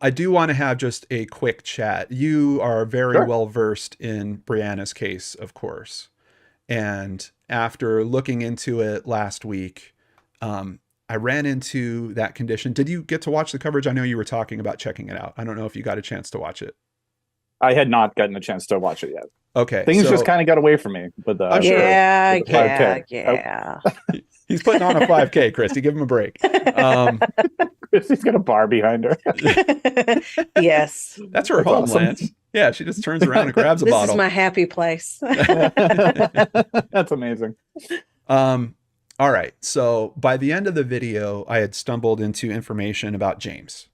I do want to have just a quick chat. You are very Sure. well versed in Brianna's case, of course. And after looking into it last week, I ran into that condition. Did you get to watch the coverage? I know you were talking about checking it out. I don't know if you got a chance to watch it. I had not gotten a chance to watch it yet. Okay, Things just so kind of got away from me I'm sure Yeah, with the yeah, 5K. Oh, yeah. he's putting on a 5K, Christy. Give him a break. Um, Christy's got a bar behind her. Yes. that's her That's home, awesome. Lance. Yeah, she just turns around and grabs a This is bottle. my happy place. That's amazing. Um, all right. So by the end of the video, I had stumbled into information about James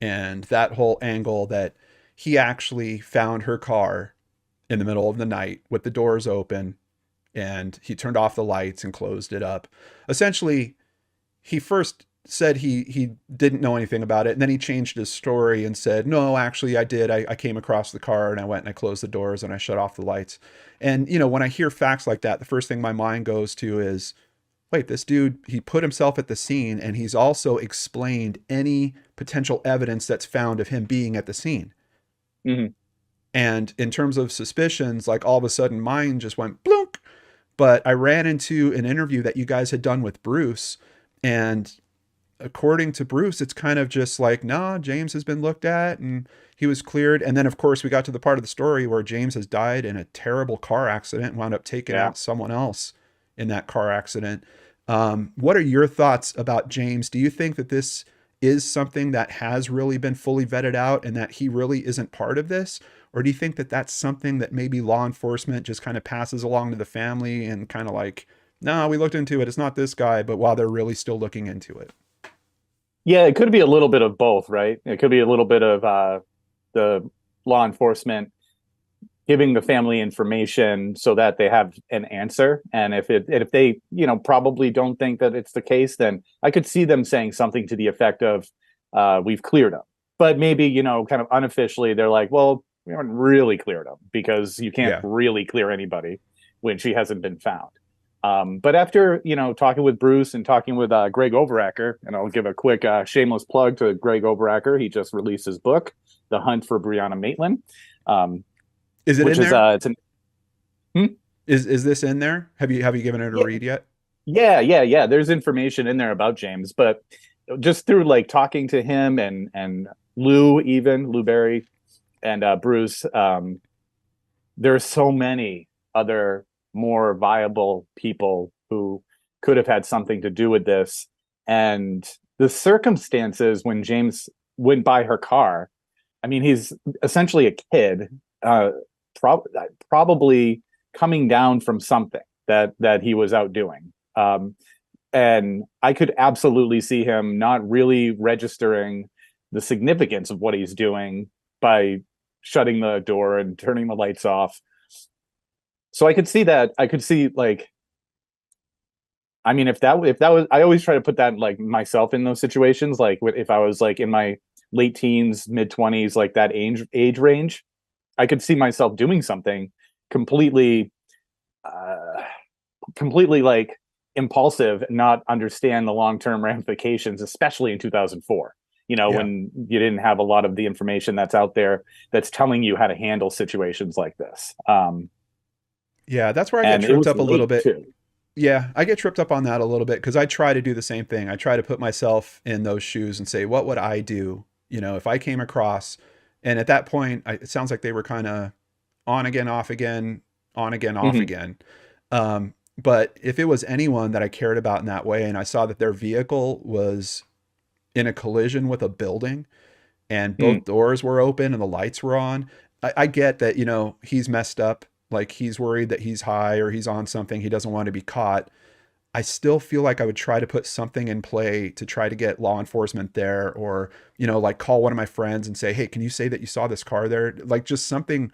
and that whole angle that he actually found her car in the middle of the night with the doors open and he turned off the lights and closed it up. Essentially, he first said he didn't know anything about it, and then he changed his story and said, no, actually I did. I came across the car and I went and I closed the doors and I shut off the lights. And when I hear facts like that, the first thing my mind goes to is, wait, this dude, he put himself at the scene and he's also explained any potential evidence that's found of him being at the scene. Mm-hmm. And in terms of suspicions, like all of a sudden mine just went blunk. But I ran into an interview that you guys had done with Bruce, and according to Bruce, it's kind of just like, nah, James has been looked at and he was cleared. And then, of course, we got to the part of the story where James has died in a terrible car accident and wound up taking Yeah. out someone else in that car accident. What are your thoughts about James? Do you think that this is something that has really been fully vetted out and that he really isn't part of this? Or do you think that that's something that maybe law enforcement just kind of passes along to the family and kind of like, no, we looked into it. It's not this guy, but while they're really still looking into it. Yeah, it could be a little bit of both, right? It could be a little bit of the law enforcement giving the family information so that they have an answer. And if they, probably don't think that it's the case, then I could see them saying something to the effect of, we've cleared them. But maybe, kind of unofficially, they're like, well, we haven't really cleared them because you can't Yeah. really clear anybody when she hasn't been found. But after, talking with Bruce and talking with Greg Overacker, and I'll give a quick shameless plug to Greg Overacker. He just released his book, The Hunt for Brianna Maitland. Is it which in is there? it's an Is this in there? Have you given it a yeah, read yet? yeah. There's information in there about James, but just through like talking to him and Lou Berry and Bruce, there's so many other more viable people who could have had something to do with this. And the circumstances when James went by her car, I mean, he's essentially a kid, probably coming down from something that he was out doing. And I could absolutely see him not really registering the significance of what he's doing by shutting the door and turning the lights off. So I could see that. I could see like, I mean, if that was, I always try to put that like myself in those situations. Like if I was like in my late teens, mid 20s, like that age range, I could see myself doing something completely, completely like impulsive, not understand the long-term ramifications, especially in 2004. Yeah. When you didn't have a lot of the information that's out there that's telling you how to handle situations like this. Yeah, that's where I get And it tripped was up a little late bit. too. Yeah, I get tripped up on that a little bit because I try to do the same thing. I try to put myself in those shoes and say, what would I do? If I came across, and at that point, it sounds like they were kind of on again, off again, on again, off Mm-hmm. again. But if it was anyone that I cared about in that way, and I saw that their vehicle was in a collision with a building and both doors were open and the lights were on, I get that, he's messed up. Like he's worried that he's high or he's on something. He doesn't want to be caught. I still feel like I would try to put something in play to try to get law enforcement there, or, like call one of my friends and say, hey, can you say that you saw this car there? Like just something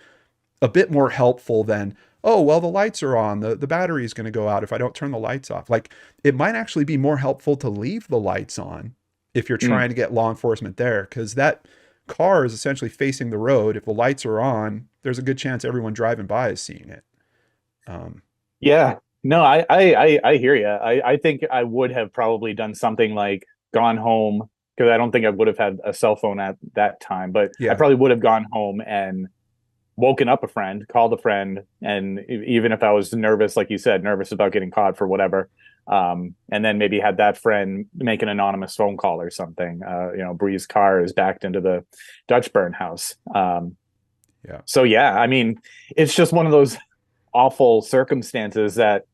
a bit more helpful than, oh, well, the lights are on. The battery is going to go out if I don't turn the lights off. Like it might actually be more helpful to leave the lights on if you're trying to get law enforcement there, because that car is essentially facing the road. If the lights are on, there's a good chance everyone driving by is seeing it. Yeah. No, I hear you. I think I would have probably done something like gone home, because I don't think I would have had a cell phone at that time, but I Yeah. probably would have gone home and woken up a friend, called a friend, and even if I was nervous, like you said, nervous about getting caught for whatever, and then maybe had that friend make an anonymous phone call or something. Bree's car is backed into the Dutch burn house. Yeah. So yeah, I mean, it's just one of those awful circumstances that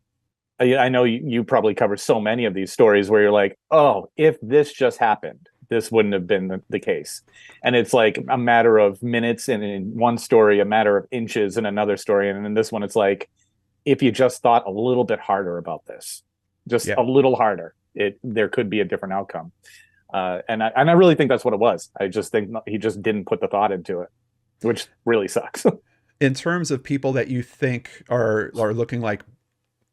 I know you probably cover so many of these stories where you're like, oh, if this just happened, this wouldn't have been the case. And it's like a matter of minutes, and in one story, a matter of inches in another story. And in this one, it's like, if you just thought a little bit harder about this, just a little harder, there could be a different outcome. And I really think that's what it was. I just think he just didn't put the thought into it, which really sucks. In terms of people that you think are looking like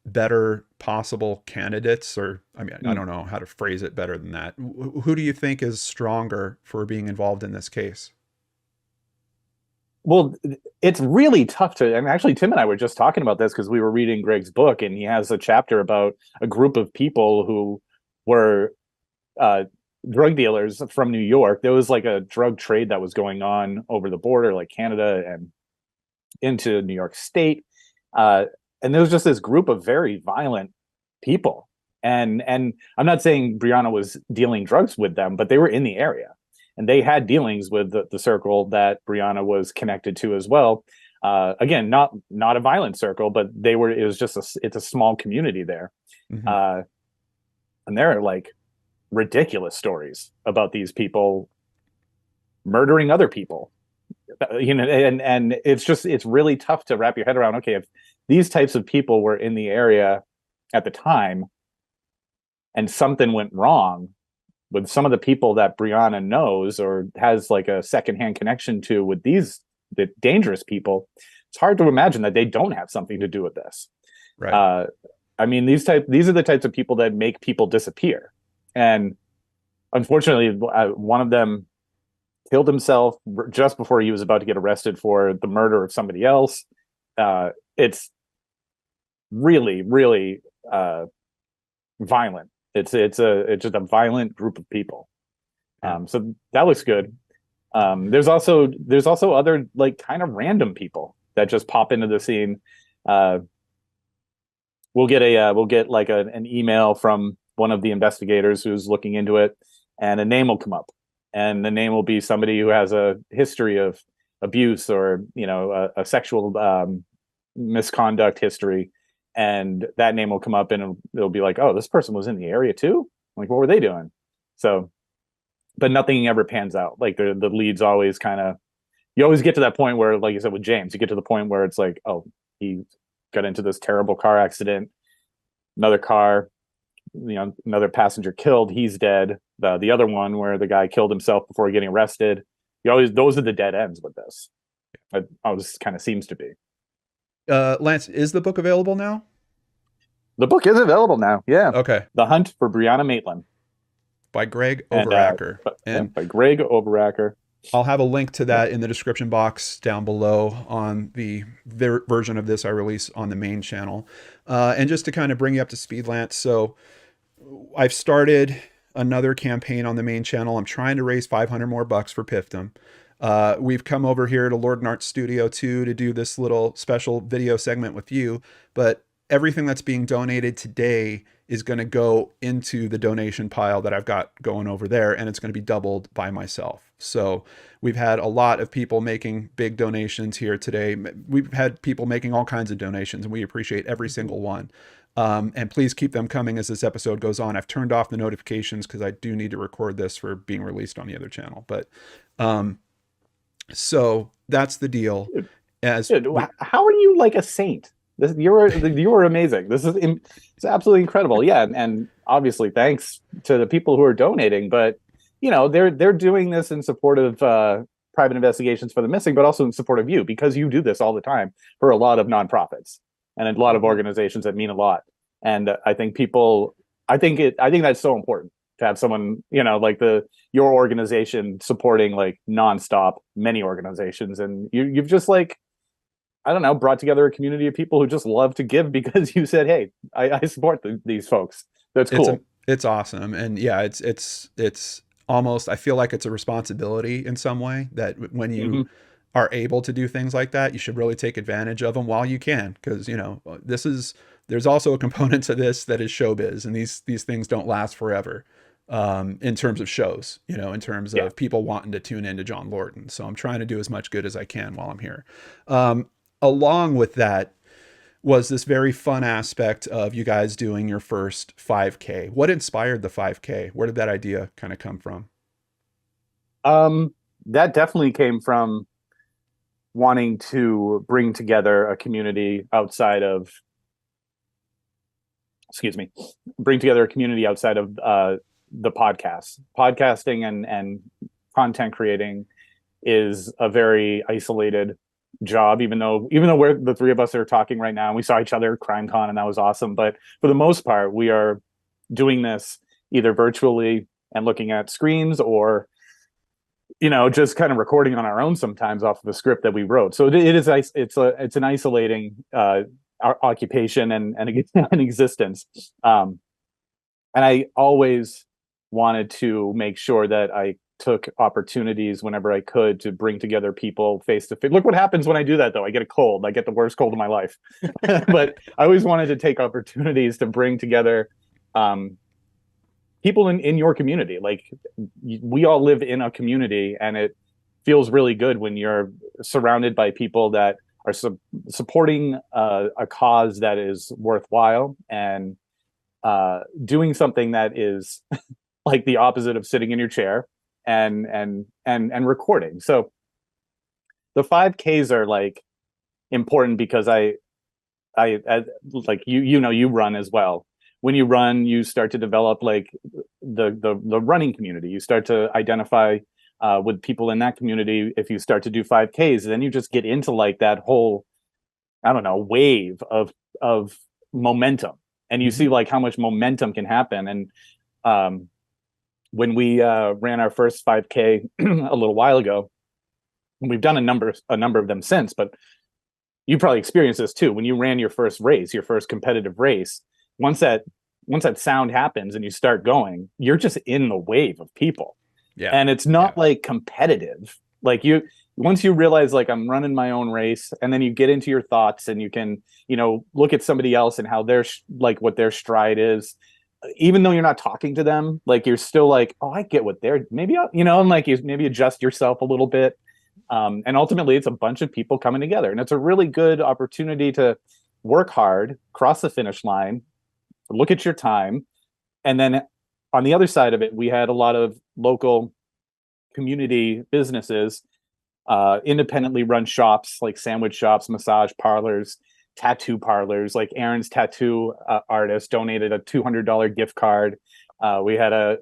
better possible candidates, or I mean, I don't know how to phrase it better than that. Who do you think is stronger for being involved in this case? Well, it's really tough to, and actually Tim and I were just talking about this because we were reading Greg's book, and he has a chapter about a group of people who were drug dealers from New York. There was like a drug trade that was going on over the border, like Canada and into New York State. And there was just this group of very violent people. And I'm not saying Brianna was dealing drugs with them, but they were in the area. And they had dealings with the circle that Brianna was connected to as well. Again, not a violent circle, but it was just it's a small community there. Mm-hmm. And there are like ridiculous stories about these people murdering other people. And it's really tough to wrap your head around. Okay, if these types of people were in the area at the time and something went wrong with some of the people that Brianna knows or has like a secondhand connection to with the dangerous people, it's hard to imagine that they don't have something to do with this. Right. I mean, these are the types of people that make people disappear. And unfortunately, one of them killed himself just before he was about to get arrested for the murder of somebody else. It's really, really violent. It's just a violent group of people. So that looks good. There's also other like kind of random people that just pop into the scene. We'll get like an email from one of the investigators who's looking into it, and a name will come up, and the name will be somebody who has a history of abuse or a sexual misconduct history. And that name will come up, and it'll be like, oh, this person was in the area too? Like, what were they doing? So, but nothing ever pans out. Like the leads always you always get to that point where, like you said with James, you get to the point where it's like, oh, he got into this terrible car accident, another car, another passenger killed, he's dead. The other one where the guy killed himself before getting arrested. Those are the dead ends with this. It always kind of seems to be. Lance, is the book available now? The book is available now. Yeah. Okay. The Hunt for Brianna Maitland by Greg Overacker. By Greg Overacker. I'll have a link to that in the description box down below on the version of this I release on the main channel. And just to kind of bring you up to speed, Lance. So I've started another campaign on the main channel. I'm trying to raise 500 more bucks for PIFTM. We've come over here to LordanArts Studio 2 to do this little special video segment with you, but everything that's being donated today is going to go into the donation pile that I've got going over there, and it's going to be doubled by myself. So we've had a lot of people making big donations here today. We've had people making all kinds of donations, and we appreciate every single one. And please keep them coming as this episode goes on. I've turned off the notifications because I do need to record this for being released on the other channel. But so that's the deal. How are you like a saint? You were amazing. It's absolutely incredible. Yeah, and obviously thanks to the people who are donating. But they're doing this in support of private investigations for the missing, but also in support of you, because you do this all the time for a lot of nonprofits and a lot of organizations that mean a lot. And I think that's so important to have someone like your organization supporting like nonstop many organizations, and you've just like, I don't know, brought together a community of people who just love to give because you said, hey, I support these folks. That's cool. It's awesome. And yeah, it's almost, I feel like it's a responsibility in some way that when you are able to do things like that, you should really take advantage of them while you can. Cause you know, there's also a component to this that is showbiz, and these things don't last forever. In terms of shows, you know, in terms of people wanting to tune into John Lordan. So I'm trying to do as much good as I can while I'm here. Along with that was this very fun aspect of you guys doing your first 5K. What inspired the 5K? Where did that idea kind of come from? That definitely came from wanting to bring together a community outside of, the podcast. Podcasting and content creating is a very isolated job, even though we're the three of us are talking right now and we saw each other at CrimeCon and that was awesome. But for the most part, we are doing this either virtually and looking at screens, or you know, just kind of recording on our own sometimes off of a script that we wrote. So it's an isolating occupation and an existence. And I always wanted to make sure that I took opportunities whenever I could to bring together people face to face. Look what happens when I do that, though. I get a cold. I get the worst cold of my life. But I always wanted to take opportunities to bring together people in your community. Like, we all live in a community, and it feels really good when you're surrounded by people that are supporting a cause that is worthwhile, and doing something that is like the opposite of sitting in your chair and recording. So the 5Ks are like important because I like you run as well. When you run, you start to develop like the running community. You start to identify with people in that community. If you start to do 5Ks, then you just get into like that whole, I don't know, wave of momentum. And you see like how much momentum can happen. And when we ran our first 5K a little while ago, we've done a number of them since, but you probably experienced this too. When you ran your first race, your first competitive race, once that sound happens and you start going, you're just in the wave of people. Yeah. And it's not like competitive. Like once you realize like I'm running my own race, and then you get into your thoughts and you can, you know, look at somebody else and how they're like what their stride is, even though you're not talking to them, like you're still like, oh, I get what they're, maybe I'll, you know, and like you maybe adjust yourself a little bit. And ultimately it's a bunch of people coming together, and it's a really good opportunity to work hard, cross the finish line, look at your time. And then on the other side of it, we had a lot of local community businesses, independently run shops, like sandwich shops, massage parlors, tattoo parlors. Like Aaron's tattoo artist donated a $200 gift card. We had a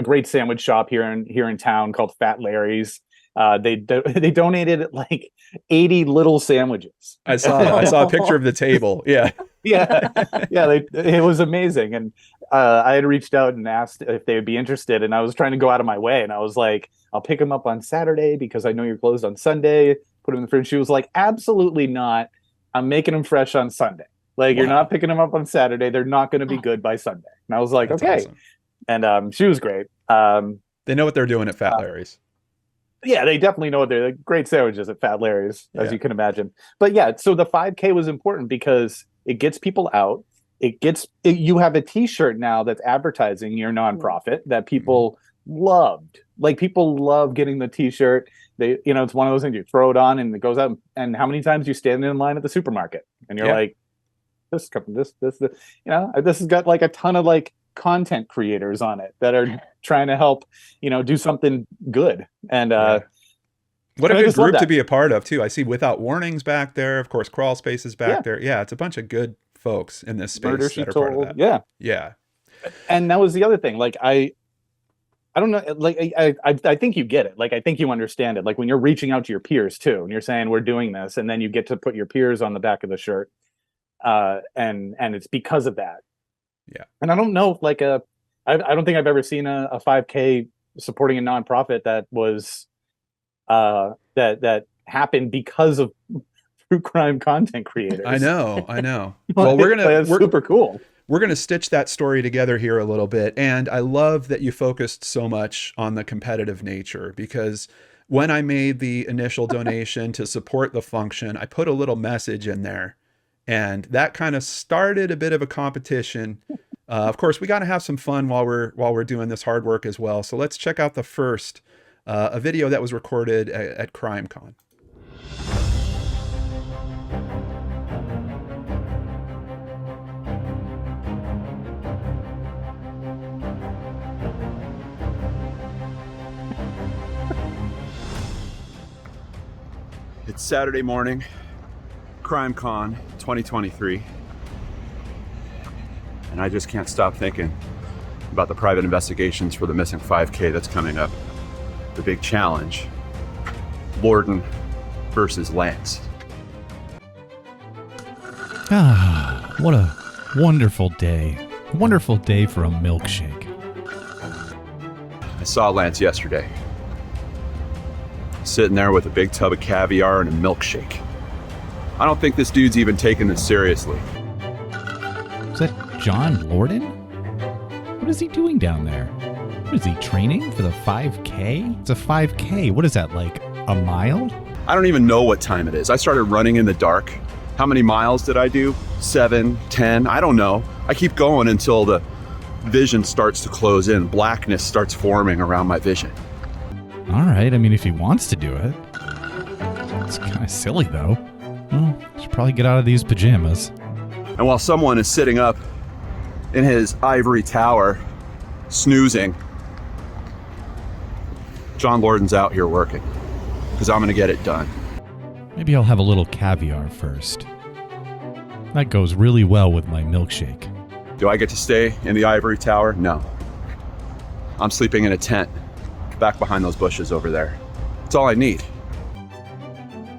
great sandwich shop here in town called Fat Larry's. They donated like 80 little sandwiches. I saw a picture of the table. Yeah. It was amazing. And I had reached out and asked if they would be interested, and I was trying to go out of my way, and I was like, I'll pick them up on Saturday because I know you're closed on Sunday. Put them in the fridge. She was like, absolutely not. I'm making them fresh on Sunday. Like, wow. You're not picking them up on Saturday. They're not going to be good by Sunday. And I was like, that's okay. Awesome. And she was great. They know what they're doing at Fat Larry's. Yeah, they definitely know what they're great sandwiches at Fat Larry's, as you can imagine. But yeah, so the 5K was important because it gets people out. You have a t-shirt now that's advertising your nonprofit that people loved. Like, people love getting the t-shirt. They, you know, it's one of those things you throw it on and it goes out. And how many times you stand in line at the supermarket and you're like, this, you know, this has got like a ton of like content creators on it that are trying to help, you know, do something good. And what a good group to be a part of too. I see Without Warnings back there. Of course, Crawlspace is back there. Yeah, it's a bunch of good folks in this space that are part of that. Yeah. And that was the other thing. Like, I don't know. Like, I think you get it. Like, I think you understand it. Like, when you're reaching out to your peers too, and you're saying we're doing this, and then you get to put your peers on the back of the shirt, and it's because of that. Yeah. And I don't know, like I don't think I've ever seen a 5K supporting a nonprofit that was that happened because of true crime content creators. I know. Well, we're super cool. we're going to stitch that story together here a little bit. And I love that you focused so much on the competitive nature, because when I made the initial donation to support the function, I put a little message in there, and that kind of started a bit of a competition. Of course, we got to have some fun while we're doing this hard work as well. So let's check out the first, a video that was recorded at CrimeCon. It's Saturday morning, CrimeCon 2023, and I just can't stop thinking about the private investigations for the missing 5K that's coming up. The big challenge, Lordan versus Lance. Ah, what a wonderful day. A wonderful day for a milkshake. I saw Lance yesterday, sitting there with a big tub of caviar and a milkshake. I don't think this dude's even taking this seriously. Is that John Lordan? What is he doing down there? What is he, training for the 5K? It's a 5K. What is that, like a mile? I don't even know what time it is. I started running in the dark. How many miles did I do? 7, 10? I don't know. I keep going until the vision starts to close in. Blackness starts forming around my vision. All right, I mean, if he wants to do it. It's kind of silly, though. Well, should probably get out of these pajamas. And while someone is sitting up in his ivory tower, snoozing, John Lordan's out here working, because I'm going to get it done. Maybe I'll have a little caviar first. That goes really well with my milkshake. Do I get to stay in the ivory tower? No. I'm sleeping in a tent back behind those bushes over there. It's all I need.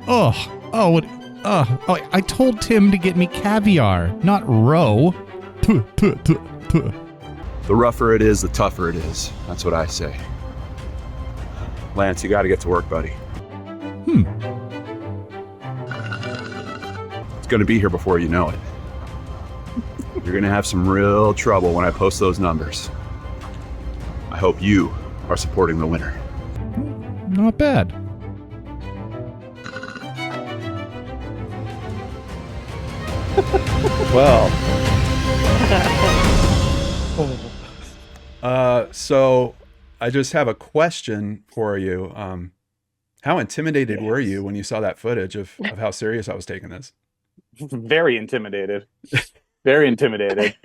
I told Tim to get me caviar, not roe. The rougher it is, the tougher it is. That's what I say. Lance, you got to get to work, buddy. It's going to be here before you know it. You're going to have some real trouble when I post those numbers. I hope you are supporting the winner. Not bad. Well. So I just have a question for you. How intimidated were you when you saw that footage of how serious I was taking this? Very intimidated. Very intimidated.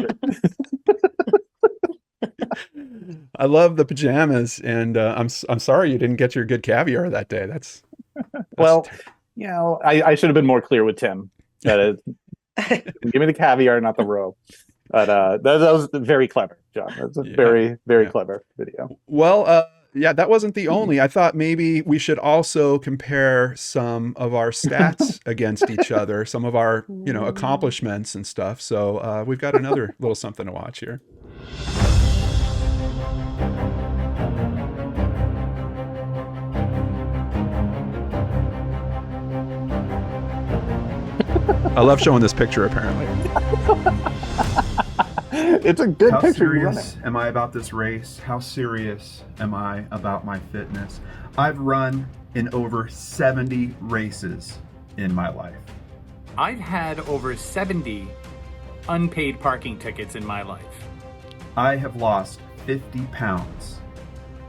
I love the pajamas, and I'm sorry you didn't get your good caviar that day. That's well, you know, I should have been more clear with Tim. That is, give me the caviar, not the roe. But that was very clever, John. That's a very clever video. Well, yeah, that wasn't the only. I thought maybe we should also compare some of our stats against each other, some of our, accomplishments and stuff. So we've got another little something to watch here. I love showing this picture, apparently. It's a good How picture. serious am I about this race? How serious am I about my fitness? I've run in over 70 races in my life. I've had over 70 unpaid parking tickets in my life. I have lost 50 pounds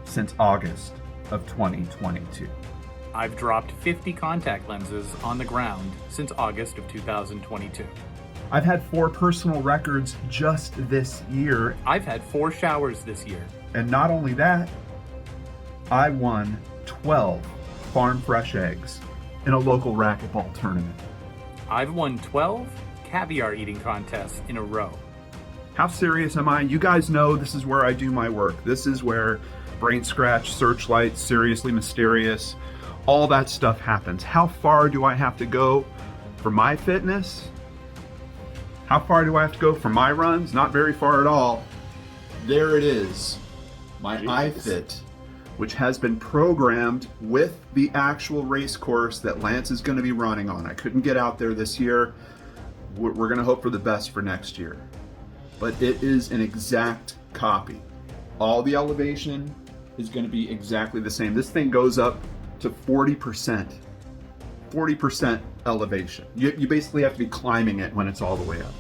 since August of 2022. I've dropped 50 contact lenses on the ground since August of 2022. I've had 4 personal records just this year. I've had 4 showers this year. And not only that, I won 12 farm fresh eggs in a local racquetball tournament. I've won 12 caviar eating contests in a row. How serious am I? You guys know this is where I do my work. This is where Brain Scratch, Searchlight, Seriously Mysterious, all that stuff happens. How far do I have to go for my fitness? How far do I have to go for my runs? Not very far at all. There it is. My iFit, which has been programmed with the actual race course that Lance is going to be running on. I couldn't get out there this year. We're going to hope for the best for next year. but it is an exact copy. All the elevation is going to be exactly the same. This thing goes up to 40%. 40% elevation. You basically have to be climbing it when it's all the way up.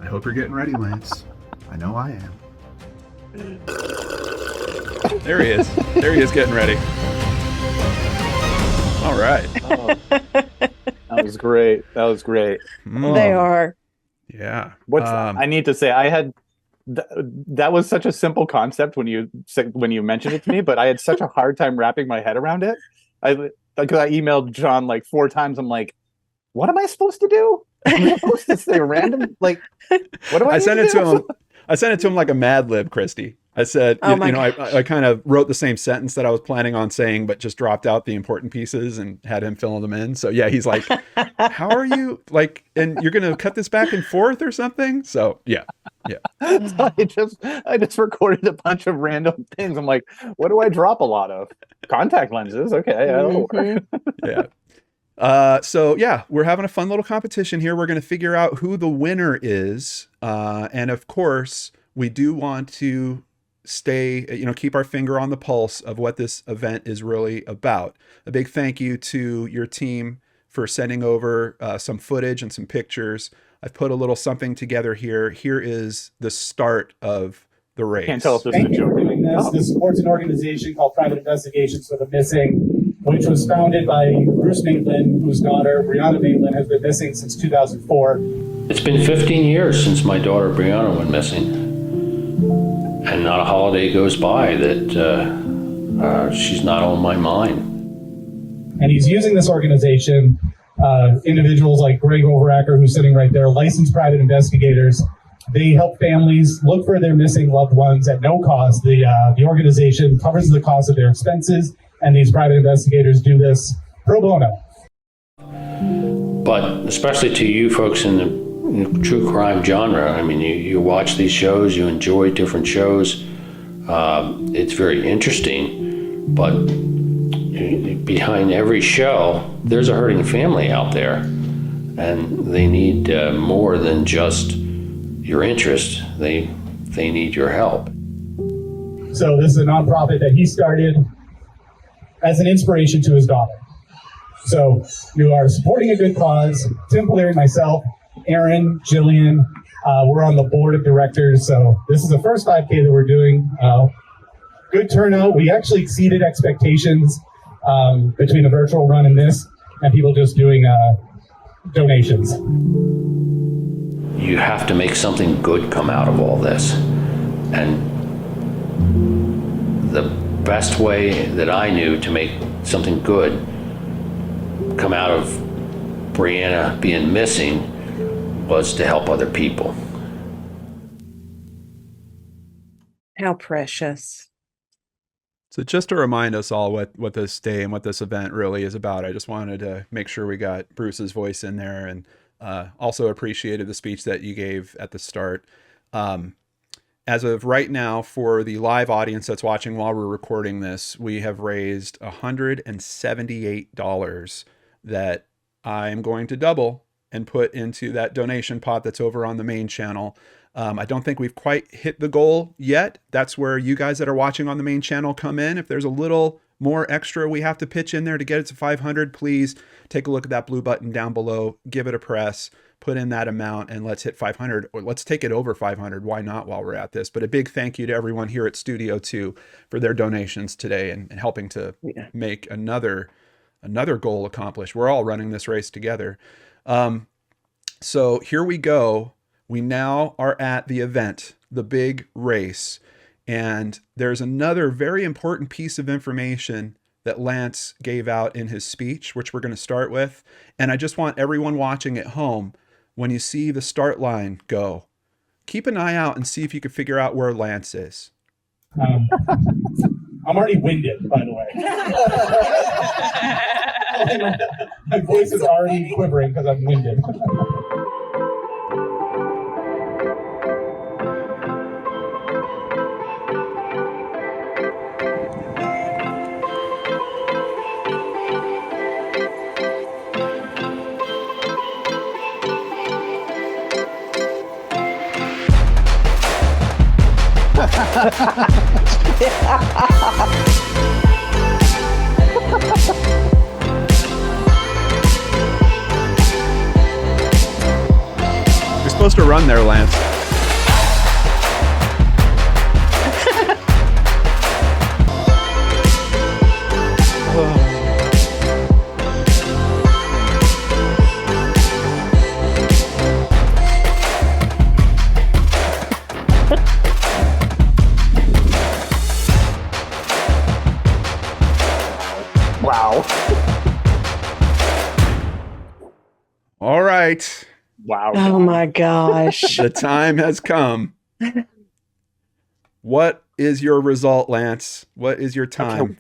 I hope you're getting ready, Lance. I know I am. There he is. There he is getting ready. All right. Oh, that was great. That was great. They are. Yeah. I need to say, I had that was such a simple concept when you mentioned it to me, but I had such a hard time wrapping my head around it. Because I emailed John like 4 times. I'm like, what am I supposed to do? Am I supposed to say random? Like, what do I sent it do? to him. I sent it to him like a Mad Lib, Christy. I said, I kind of wrote the same sentence that I was planning on saying, but just dropped out the important pieces and had him fill them in. So yeah, he's like, how are you like, and you're going to cut this back and forth or something? So yeah. So I just recorded a bunch of random things. I'm like, what do I drop a lot of? Contact lenses. Okay. That'll work. Yeah. So yeah, we're having a fun little competition here. We're going to figure out who the winner is. And of course we do want to keep our finger on the pulse of what this event is really about. A big thank you to your team for sending over some footage and some pictures. I've put a little something together here. Here is the start of the race. Can't tell if this is a joke. Doing this. This supports an organization called Private Investigations for the Missing, which was founded by Bruce Maitland, whose daughter, Brianna Maitland, has been missing since 2004. It's been 15 years since my daughter Brianna went missing. And not a holiday goes by that she's not on my mind. And he's using this organization, individuals like Greg Overacker, who's sitting right there, licensed private investigators. They help families look for their missing loved ones at no cost. The organization covers the cost of their expenses, and these private investigators do this pro bono. But especially to you folks in the true crime genre, I mean, you watch these shows, you enjoy different shows. It's very interesting, but behind every show, there's a hurting family out there, and they need more than just your interest. They need your help. So this is a nonprofit that he started as an inspiration to his daughter. So you are supporting a good cause. Tim Polari, myself, Aaron, Jillian, we're on the board of directors. So this is the first 5K that we're doing. Good turnout. We actually exceeded expectations between the virtual run and this, and people just doing donations. You have to make something good come out of all this. And the best way that I knew to make something good come out of Brianna being missing was to help other people. How precious. So just to remind us all what this day and what this event really is about, I just wanted to make sure we got Bruce's voice in there, and also appreciated the speech that you gave at the start. As of right now, for the live audience that's watching while we're recording this, we have raised $178 that I'm going to double and put into that donation pot that's over on the main channel. I don't think we've quite hit the goal yet. That's where you guys that are watching on the main channel come in. If there's a little more extra we have to pitch in there to get it to 500, please take a look at that blue button down below, give it a press, put in that amount, and let's hit 500, or let's take it over 500. Why not while we're at this? But a big thank you to everyone here at Studio 2 for their donations today and helping to make another goal accomplished. We're all running this race together. So here we go. We now are at the event, the big race. And there's another very important piece of information that Lance gave out in his speech, which we're going to start with. And I just want everyone watching at home, when you see the start line go, keep an eye out and see if you can figure out where Lance is. I'm already winded, by the way. My voice is already quivering because I'm winded. You're supposed to run there, Lance. Wow. All right. Wow. Oh my gosh. The time has come. What is your result, Lance? What is your time? Okay.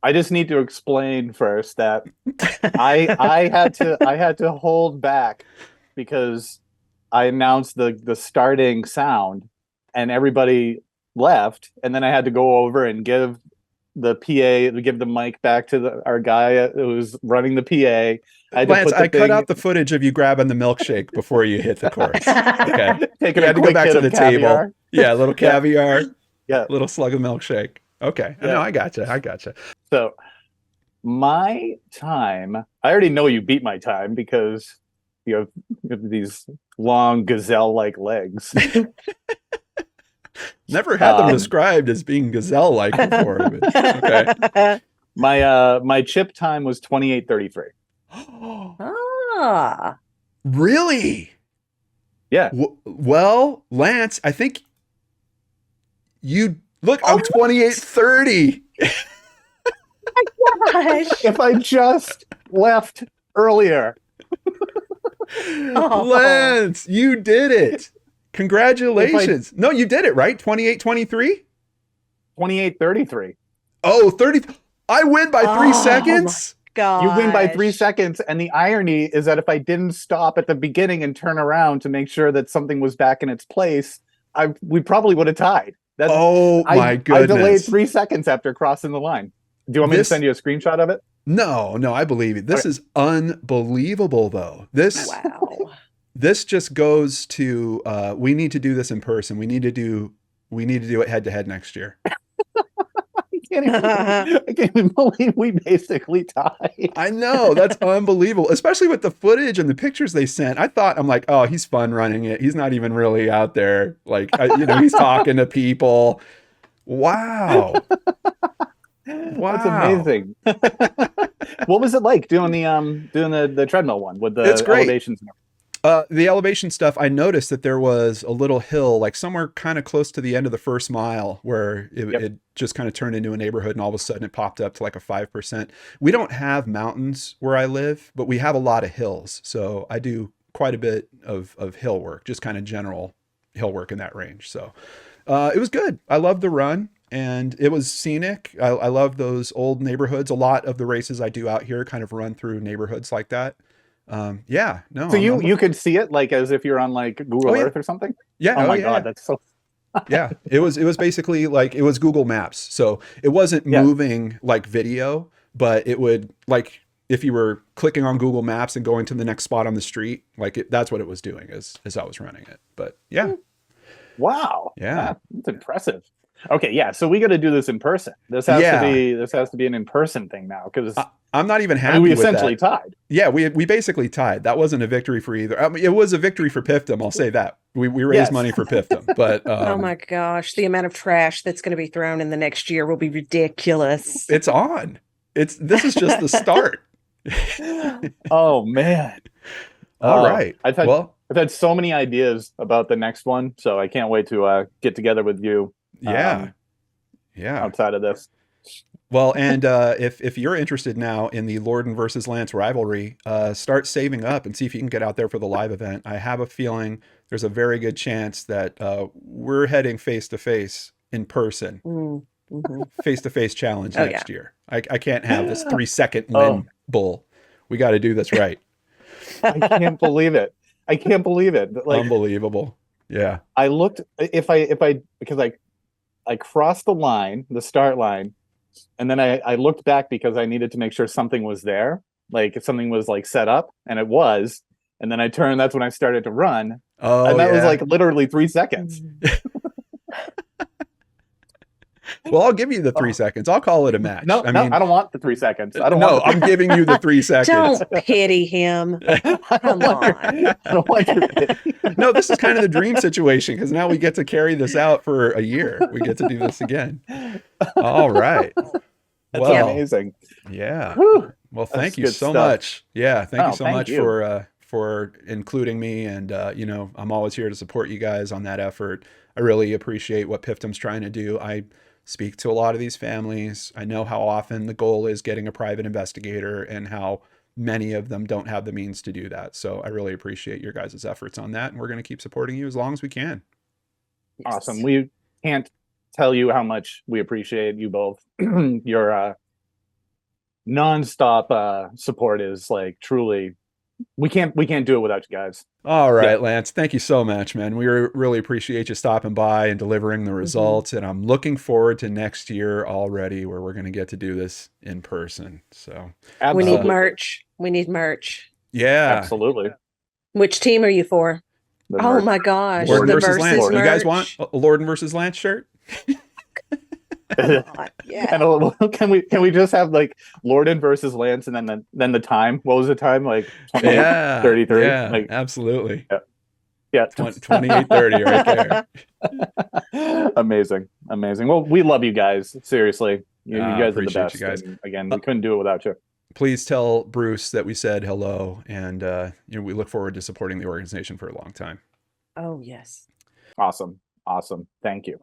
I just need to explain first that I had to hold back because I announced the starting sound and everybody left, and then I had to go over and give the mic back to our guy who was running the PA. Lance, I cut out the footage of you grabbing the milkshake before you hit the chorus. Okay. Taking You had to go back to the table. Yeah, a little caviar. Yeah. A little slug of milkshake. Okay. Yeah. No, I gotcha. So my time, I already know you beat my time because you have these long gazelle-like legs. Never had them described as being gazelle-like before. But, okay. My chip time was 28:33. Ah. Really? Yeah. Well, Lance, I think you look. I'm 28:30. Gosh. If I just left earlier. Oh. Lance, you did it. Congratulations. No, you did it, right? 28:23? 28:33. Oh, 30. I win by 3 seconds. Gosh. You win by 3 seconds, and the irony is that if I didn't stop at the beginning and turn around to make sure that something was back in its place, we probably would have tied. My goodness. I delayed 3 seconds after crossing the line. Do you want me to send you a screenshot of it? No, I believe it. This is unbelievable, though. Wow. This just goes to we need to do this in person. We need to do it head to head next year. I can't even believe we basically tied. I know, that's unbelievable, especially with the footage and the pictures they sent. I'm like, oh, he's fun running it. He's not even really out there. Like, he's talking to people. Wow. Wow. That's amazing. What was it like doing the treadmill one with the It's great. elevations? The elevation stuff, I noticed that there was a little hill, like somewhere kind of close to the end of the first mile, where it just kind of turned into a neighborhood, and all of a sudden it popped up to like a 5%. We don't have mountains where I live, but we have a lot of hills. So I do quite a bit of hill work, just kind of general hill work in that range. So it was good. I loved the run, and it was scenic. I love those old neighborhoods. A lot of the races I do out here kind of run through neighborhoods like that. No. So you could see it like as if you're on like Google Earth or something? Yeah. Oh my God, that's so. Yeah, it was basically like, it was Google Maps. So it wasn't moving like video, but it would, like, if you were clicking on Google Maps and going to the next spot on the street, like that's what it was doing as I was running it. But yeah. Wow. Yeah. That's impressive. Okay, yeah. So we got to do this in person. This has to be an in-person thing now, because I'm not even happy. We with essentially that. tied. Yeah, we basically tied. That wasn't a victory for either. I mean, it was a victory for PIFTM. I'll say that. We raised money for PIFTM, but oh my gosh, the amount of trash that's going to be thrown in the next year will be ridiculous. It's on. This is just the start. Oh man. All right. I've had so many ideas about the next one, so I can't wait to get together with you. Yeah. Outside of this. Well, and if you're interested now in the Lordan versus Lance rivalry, start saving up and see if you can get out there for the live event. I have a feeling there's a very good chance that we're heading face-to-face in person. Face-to-face challenge next year. I can't have this 3-second win bull. We got to do this right. I can't believe it. Like, unbelievable. Yeah. I looked, because I crossed the line, the start line, and then I looked back because I needed to make sure something was there, like if something was like set up, and it was, and then I turned. That's when I started to run. Oh, and that was like literally 3 seconds. Well, I'll give you the 3 seconds. I'll call it a match. No, I no, mean, I don't want the 3 seconds. I don't no, want I'm giving you the 3 seconds. Don't pity him. Come on. I don't want your pity. No, this is kind of the dream situation because now we get to carry this out for a year. We get to do this again. All right. That's Well, amazing. Yeah. Whew. Well, That's thank you good so stuff. much. Yeah, thank you so thank much you. for including me, and you know, I'm always here to support you guys on that effort. I really appreciate what PIFTM's trying to do. I speak to a lot of these families. I know how often the goal is getting a private investigator and how many of them don't have the means to do that. So I really appreciate your guys' efforts on that, and we're going to keep supporting you as long as we can. Yes. Awesome. We can't tell you how much we appreciate you both. Your nonstop support is like truly, we can't do it without you guys. All right, Lance, thank you so much, man. We really appreciate you stopping by and delivering the results. And I'm looking forward to next year already where we're going to get to do this in person. So We need merch. We need merch. yeah, Absolutely. Which team are you for? The Oh merch. my gosh. Lorden the versus Lance. merch. You guys want a Lorden versus Lance shirt? Yeah. And can we just have like Lorden versus Lance and then the time? What was the time? Like 28, Yeah, 33? yeah, Like, absolutely. yeah. 28:30 right there. Amazing. Well, we love you guys. Seriously. You guys are the appreciate best. you guys. And again, we couldn't do it without you. Please tell Bruce that we said hello, and you know, we look forward to supporting the organization for a long time. Oh, yes. Awesome. Thank you.